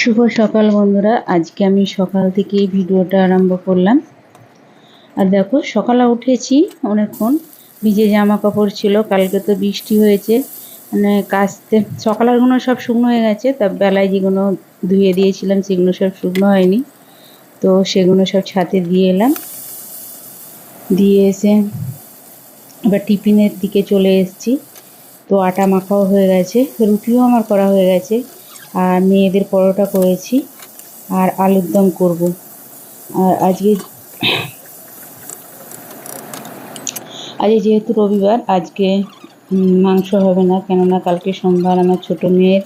শুভ সকাল বন্ধুরা। আজকে আমি সকাল থেকে ভিডিওটা আরম্ভ করলাম। আর দেখো সকালে উঠেছি অনেকক্ষণ, ভিজে জামা কাপড় ছিল, কালকে তো বৃষ্টি হয়েছে, মানে কাচতে সকালেরগুলো সব শুকনো হয়ে গেছে, তা বেলায় যেগুলো ধুয়ে দিয়েছিলাম সেগুলো সব শুকনো হয়নি, তো সেগুলো সব ছাদে দিয়ে এলাম। দিয়ে এসে এবার টিফিনের দিকে চলে এসেছি। তো আটা মাখাও হয়ে গেছে, রুটিও আমার করা হয়ে গেছে, আর মেয়েদের পরোটা করেছি, আর আলুর দম করব। আর আজকে যেহেতু রবিবার, আজকে মাংস হবে না, কেননা কালকে সোমবার আমার ছোটো মেয়ের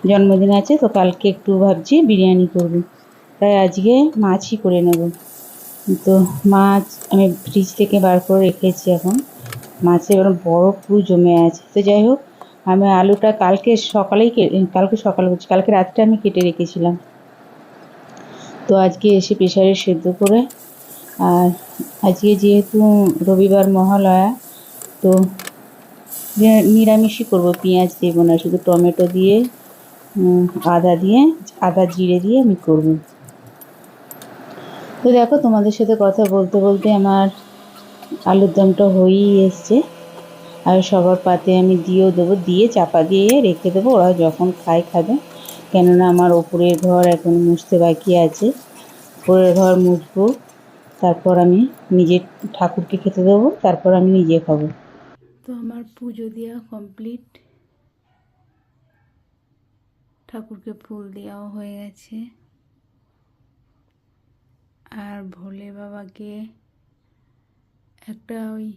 জন্মদিন আছে, তো কালকে একটু ভাবছি বিরিয়ানি করব, তাই আজকে মাছই করে নেব। তো মাছ আমি ফ্রিজ থেকে বার করে রেখেছি, এখন মাছে এবার বরফ পুরো জমে আছে। তো যাই হোক, আমি আলুটা কালকে রাত্রে আমি কেটে রেখেছিলাম, তো আজকে এসে প্রেসারে সেদ্ধ করে। আর আজকে যেহেতু রবিবার মহালয়া, তো নিরামিষই করব, পেঁয়াজ দেব না, শুধু টমেটো দিয়ে আদা জিরে দিয়ে আমি করব। তো দেখো তোমাদের সাথে কথা বলতে বলতে আমার আলুর দমটা হয়েই এসছে, আর সবার পাতে আমি দিয়েও দেবো, দিয়ে চাপা দিয়ে রেখে দেবো, ওরা যখন খাবে। কেননা আমার ওপরের ঘর এখন মুছতে বাকি আছে, ওপরের ঘর মুছবো, তারপর আমি নিজে ঠাকুরকে খেতে দেবো, তারপর আমি নিজে খাবো। তো আমার পুজো দেওয়া কমপ্লিট, ঠাকুরকে ফুল দেওয়াও হয়ে গেছে, আর ভোলে বাবাকে একটা ওই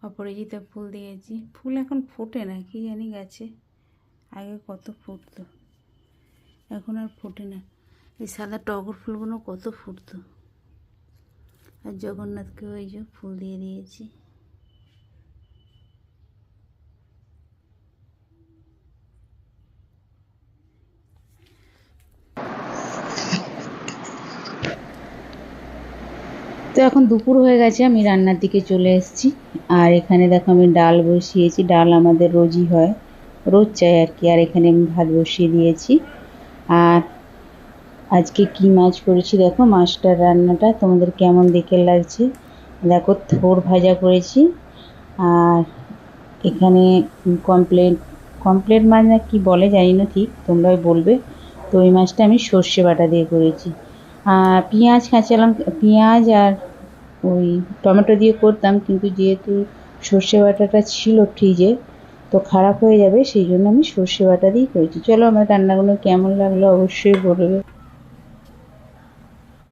অপরাজিতা ফুল দিয়েছি। ফুল এখন ফোটে না, কি জানি গাছে, আগে কত ফুটতো, এখন আর ফোটে না। এই সাদা টগর ফুলগুলো কত ফুটতো। আর জগন্নাথকে ওই যে ফুল দিয়ে দিয়েছি। তো এখন দুপুর হয়ে গেছে, আমি রান্নার দিকে চলে এসেছি। আর এখানে দেখো আমি ডাল বসিয়েছি, ডাল আমাদের রোজই হয়, রোজ চাই আর কি। আর এখানে আমি ভাত বসিয়ে দিয়েছি। আর আজকে কি মাছ করেছি দেখো, মাছটার রান্নাটা তোমাদের কেমন দেখে লাগছে দেখো। থোড় ভাজা করেছি, আর এখানে কমপ্লেট মাছ না কি বলে জানি না ঠিক, তোমরাই বলবে। তো ওই মাছটা আমি সর্ষে বাটা দিয়ে করেছি। আর পেঁয়াজ আর ওই টমেটো দিয়ে করতাম, কিন্তু যেহেতু সর্ষে বাটাটা ছিল ফ্রিজে, তো খারাপ হয়ে যাবে, সেই জন্য আমি সর্ষে বাটা দিয়েই করেছি। চলো আমার রান্নাগুলো কেমন লাগলো অবশ্যই বলবে।